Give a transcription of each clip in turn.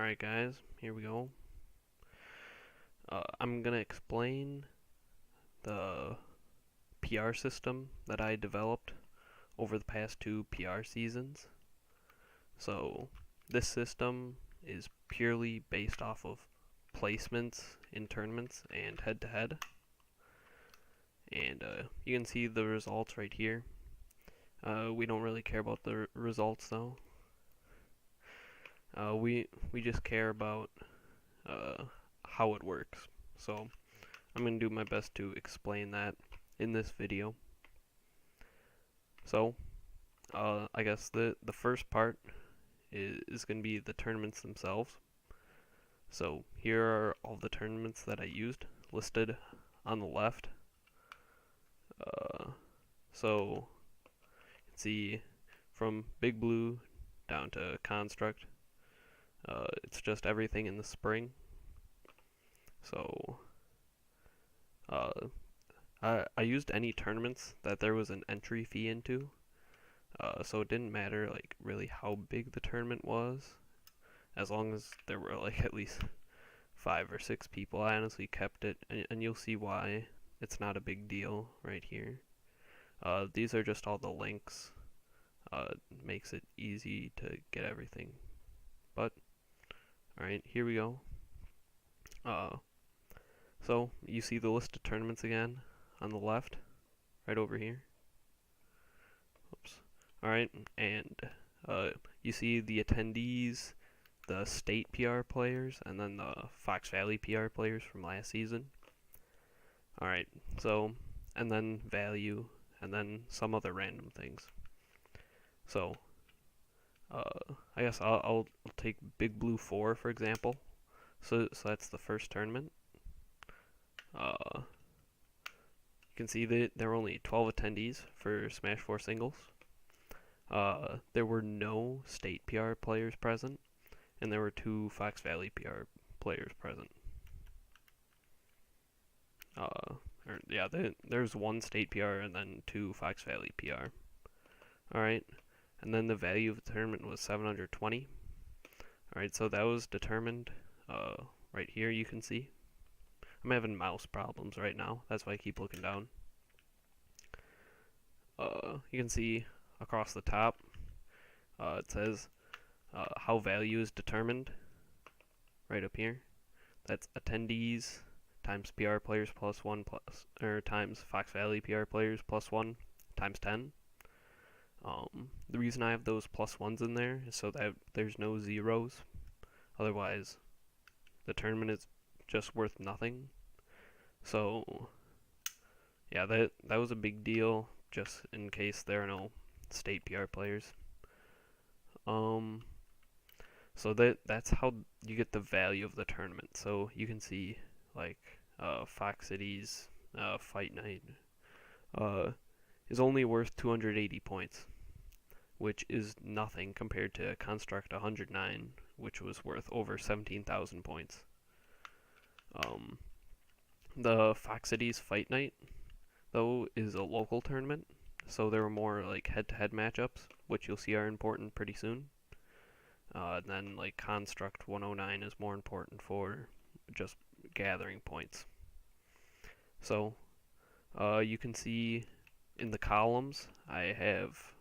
Alright guys, here we go. I'm gonna explain the PR system that I developed over the past two PR seasons. So this system is purely based off of placements in tournaments and head-to-head. And you can see the results right here. We don't really care about the results though. We just care about how it works. So I'm going to do my best to explain that in this video. So I guess the first part is going to be the tournaments themselves. So here are all the tournaments that I used listed on the left. So you can see from Big Blue down to Construct. It's just everything in the spring. So I used any tournaments that there was an entry fee into. So it didn't matter like really how big the tournament was, as long as there were like at least 5 or 6 people. I honestly kept it, and you'll see why. It's not a big deal right here. These are just all the links. Makes it easy to get everything. But alright, here we go. So you see the list of tournaments again on the left, right over here. Oops. Alright, and you see the attendees, the state PR players, and then the Fox Valley PR players from last season. Alright, so, and then value, and then some other random things. So, I guess I'll take Big Blue 4 for example. So that's the first tournament. You can see that there were only 12 attendees for Smash 4 singles. There were no state PR players present, and there were 2 Fox Valley PR players present. There's 1 state PR and then 2 Fox Valley PR. Alright, and then the value of the tournament was 720. Alright, so that was determined right here, you can see. I'm having mouse problems right now, that's why I keep looking down. You can see across the top, it says how value is determined right up here. That's attendees times PR players plus 1 plus, or times Fox Valley PR players plus 1 times 10. The reason I have those plus 1s in there is so that there's no zeros. Otherwise, the tournament is just worth nothing. So, yeah, that was a big deal, just in case there are no state PR players. So that's how you get the value of the tournament. So you can see like Fox City's Fight Night is only worth 280 points, which is nothing compared to Construct 109, which was worth over 17,000 points. The Fox City's Fight Night, though, is a local tournament, so there were more like head-to-head matchups, which you'll see are important pretty soon. Then like Construct 109 is more important for just gathering points. So you can see in the columns I have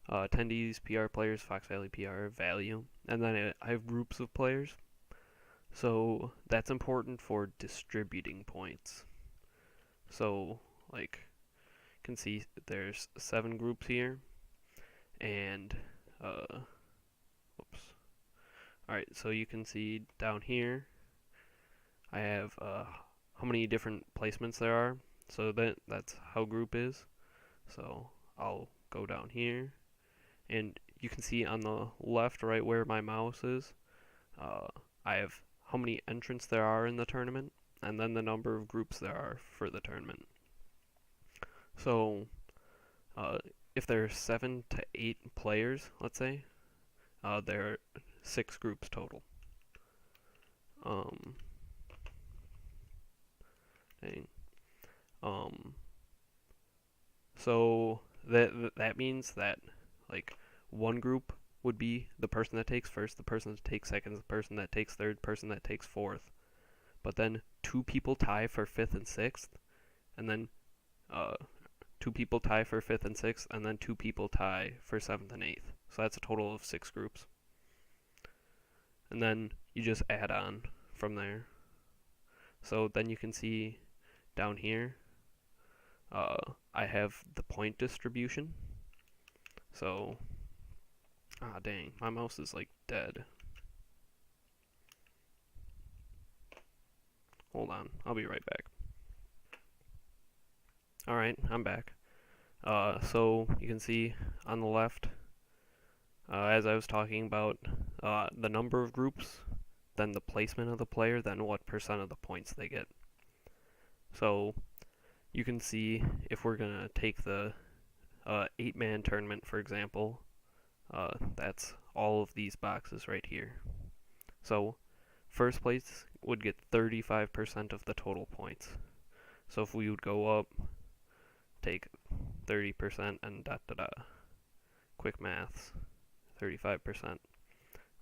attendees, PR players, Fox Valley PR, value, and then I have groups of players. So that's important for distributing points. So like you can see there's 7 groups here, and alright, so you can see down here I have how many different placements there are. So that's how group is. So I'll go down here, and you can see on the left, right where my mouse is, I have how many entrants there are in the tournament, and then the number of groups there are for the tournament. So if there are 7 to 8 players, let's say, there are 6 groups total. So that means that like one group would be the person that takes first, the person that takes second, the person that takes third, person that takes fourth. But then 2 people tie for 5th and 6th, and then 2 people tie for 5th and 6th, and then 2 people tie for 7th and 8th. So that's a total of 6 groups. And then you just add on from there. So then you can see down here, I have the point distribution. So, dang, my mouse is like dead. Hold on, I'll be right back. Alright, I'm back. So you can see on the left, as I was talking about, the number of groups, then the placement of the player, then what percent of the points they get. So you can see if we're going to take the 8-man tournament, for example, that's all of these boxes right here. So first place would get 35% of the total points. So if we would go up, take 30% and dot dot dot. Quick maths, 35%.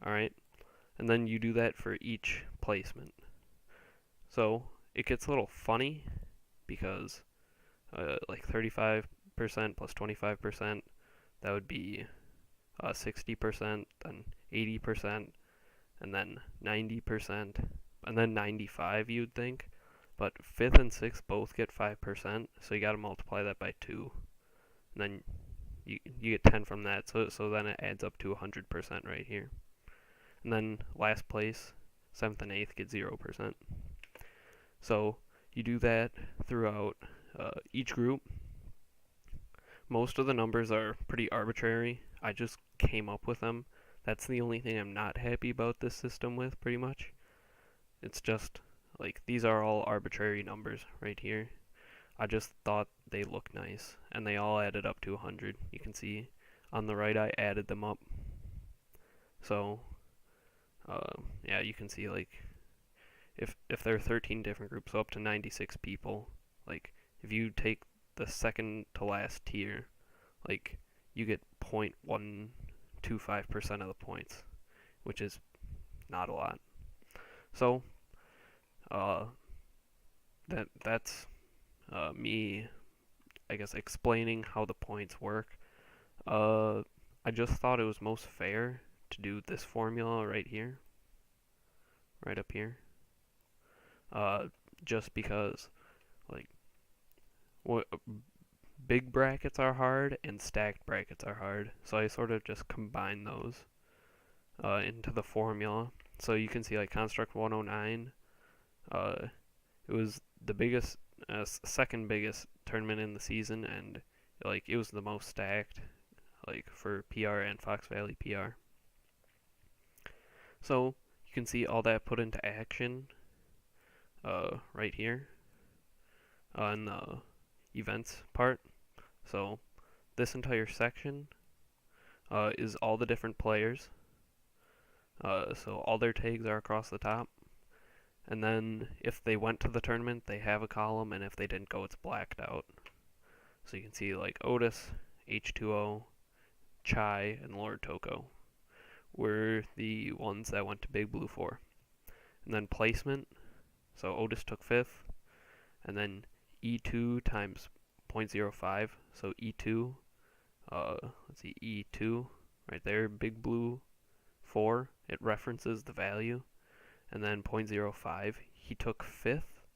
Alright, and then you do that for each placement. So it gets a little funny because like 35% plus 25%, that would be 60%, then 80%, and then 90%, and then 95 you'd think. But 5th and 6th both get 5%, so you gotta multiply that by 2. And then you get 10 from that, so then it adds up to 100% right here. And then last place, 7th and 8th get 0%. So you do that throughout each group. Most of the numbers are pretty arbitrary. I just came up with them. That's the only thing I'm not happy about this system with, pretty much. It's just, like, these are all arbitrary numbers right here. I just thought they looked nice, and they all added up to 100. You can see on the right I added them up. So, yeah, you can see, like, if there are 13 different groups, so up to 96 people, like, if you take the second to last tier, like, you get 0.125% of the points, which is not a lot. So, that's me, I guess, explaining how the points work. I just thought it was most fair to do this formula right here, right up here, just because, like, big brackets are hard and stacked brackets are hard, so I sort of just combine those into the formula. So you can see, like, Construct 109, it was the biggest, second biggest tournament in the season, and, like, it was the most stacked, like, for PR and Fox Valley PR. So you can see all that put into action right here in the events part. So this entire section is all the different players. So all their tags are across the top. And then if they went to the tournament, they have a column, and if they didn't go, it's blacked out. So you can see, like, Otis, H2O, Chai, and Lord Toko were the ones that went to Big Blue 4. And then placement, so Otis took 5th, and then E2 times 0.05, so E2, let's see, E2, right there, Big Blue 4, it references the value, and then 0.05, he took 5th,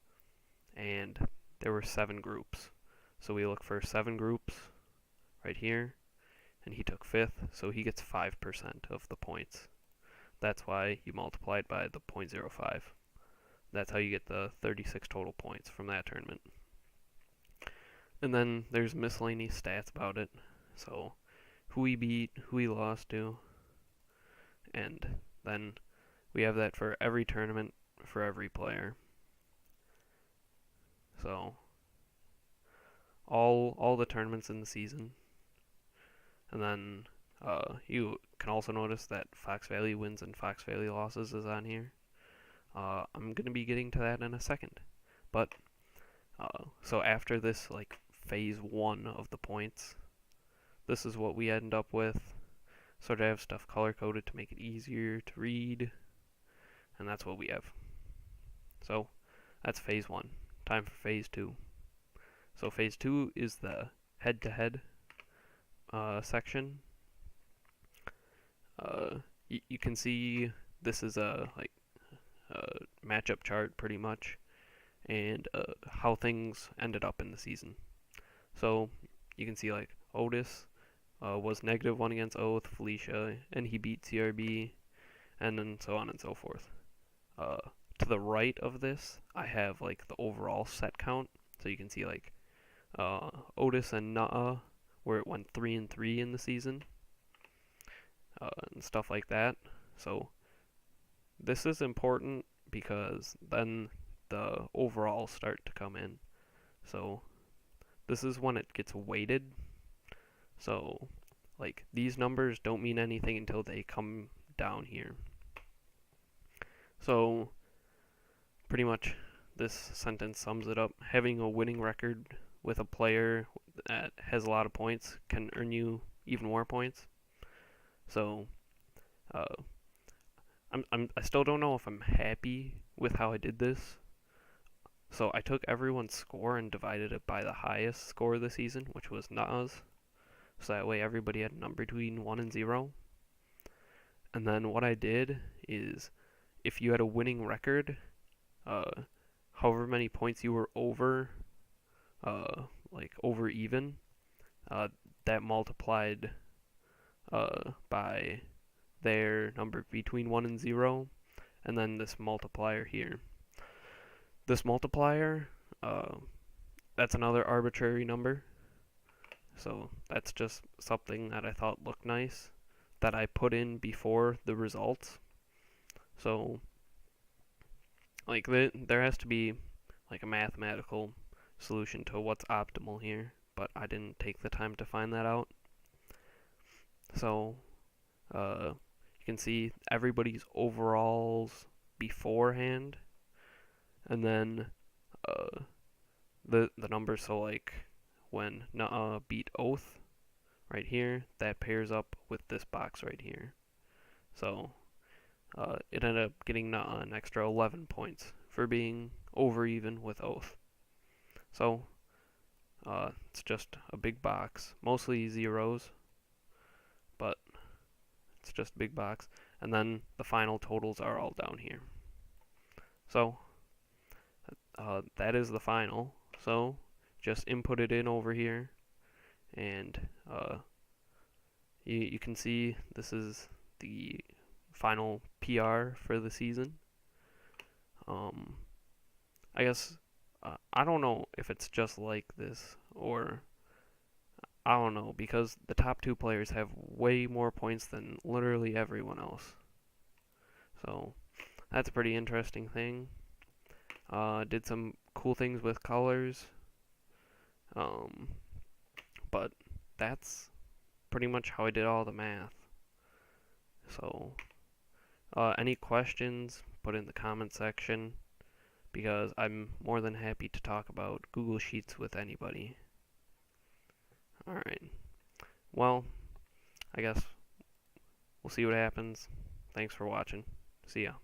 and there were 7 groups. So we look for 7 groups right here, and he took 5th, so he gets 5% of the points. That's why you multiplied by the 0.05. That's how you get the 36 total points from that tournament. And then there's miscellaneous stats about it. So who he beat, who he lost to, and then we have that for every tournament for every player. So all the tournaments in the season. And then you can also notice that Fox Valley wins and Fox Valley losses is on here. I'm going to be getting to that in a second. But so after this, like, phase 1 of the points, this is what we end up with. sort of have stuff color coded to make it easier to read, and that's what we have. So that's phase 1. Time for phase 2. So phase 2 is the head-to-head section. You can see this is a matchup chart pretty much, and how things ended up in the season. So you can see like Otis was -1 against Oath, Felicia, and he beat CRB, and then so on and so forth. To the right of this, I have like the overall set count, so you can see like Otis and Nuh-Uh, where it went 3-3 in the season, and stuff like that. So this is important because then the overalls start to come in. So this is when it gets weighted. So like these numbers don't mean anything until they come down here. So pretty much this sentence sums it up. Having a winning record with a player that has a lot of points can earn you even more points. So I still don't know if I'm happy with how I did this. So I took everyone's score and divided it by the highest score of the season, which was Nuh-Uh's. So that way everybody had a number between 1 and 0. And then what I did is, if you had a winning record, however many points you were over, like over even, that multiplied by their number between 1 and 0, and then this multiplier here. This multiplier, that's another arbitrary number, so that's just something that I thought looked nice that I put in before the results. So like there has to be like a mathematical solution to what's optimal here, but I didn't take the time to find that out. So you can see everybody's overalls beforehand, and then the numbers. So like when Nuh-Uh beat Oath right here, that pairs up with this box right here. So it ended up getting Nuh-Uh an extra 11 points for being over even with Oath. So it's just a big box, mostly zeros, but it's just a big box. And then the final totals are all down here. So that is the final. So just input it in over here, and you can see this is the final PR for the season. I guess I don't know if it's just like this, or I don't know, because the top 2 players have way more points than literally everyone else. So that's a pretty interesting thing. Did some cool things with colors, but that's pretty much how I did all the math. So any questions, put in the comment section, because I'm more than happy to talk about Google Sheets with anybody. Alright, well, I guess we'll see what happens. Thanks for watching. See ya.